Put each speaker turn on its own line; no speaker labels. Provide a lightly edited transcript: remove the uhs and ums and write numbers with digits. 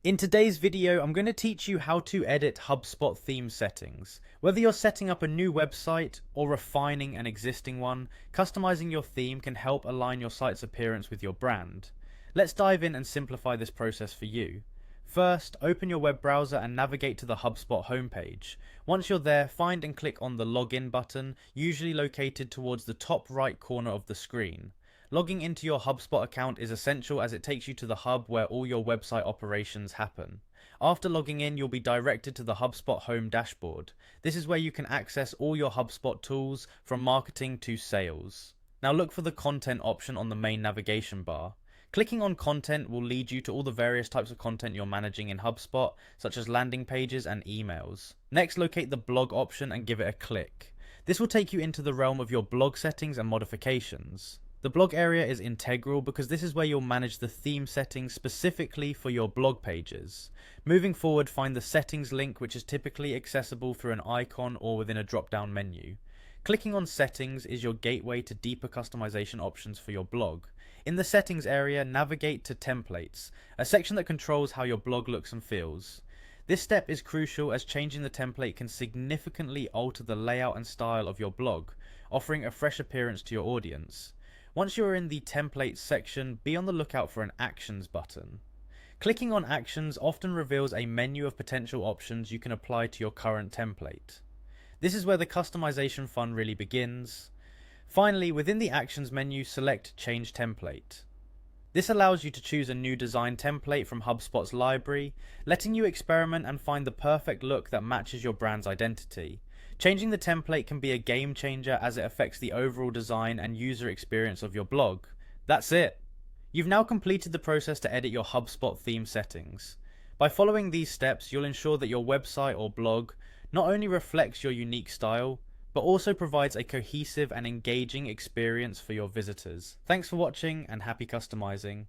In today's video, I'm going to teach you how to edit HubSpot theme settings. Whether you're setting up a new website or refining an existing one, customizing your theme can help align your site's appearance with your brand. Let's dive in and simplify this process for you. First, open your web browser and navigate to the HubSpot homepage. Once you're there, find and click on the Login button, usually located towards the top right corner of the screen. Logging into your HubSpot account is essential as it takes you to the hub where all your website operations happen. After logging in, you'll be directed to the HubSpot Home dashboard. This is where you can access all your HubSpot tools from marketing to sales. Now look for the content option on the main navigation bar. Clicking on content will lead you to all the various types of content you're managing in HubSpot, such as landing pages and emails. Next, locate the blog option and give it a click. This will take you into the realm of your blog settings and modifications. The blog area is integral because this is where you'll manage the theme settings specifically for your blog pages. Moving forward, find the settings link, which is typically accessible through an icon or within a drop-down menu. Clicking on settings is your gateway to deeper customization options for your blog. In the settings area, navigate to templates, a section that controls how your blog looks and feels. This step is crucial as changing the template can significantly alter the layout and style of your blog, offering a fresh appearance to your audience. Once you're in the templates section, be on the lookout for an actions button. Clicking on actions often reveals a menu of potential options you can apply to your current template. This is where the customization fun really begins. Finally, within the actions menu, select change template. This allows you to choose a new design template from HubSpot's library, letting you experiment and find the perfect look that matches your brand's identity. Changing the template can be a game changer as it affects the overall design and user experience of your blog. That's it! You've now completed the process to edit your HubSpot theme settings. By following these steps, you'll ensure that your website or blog not only reflects your unique style, but also provides a cohesive and engaging experience for your visitors. Thanks for watching and happy customizing.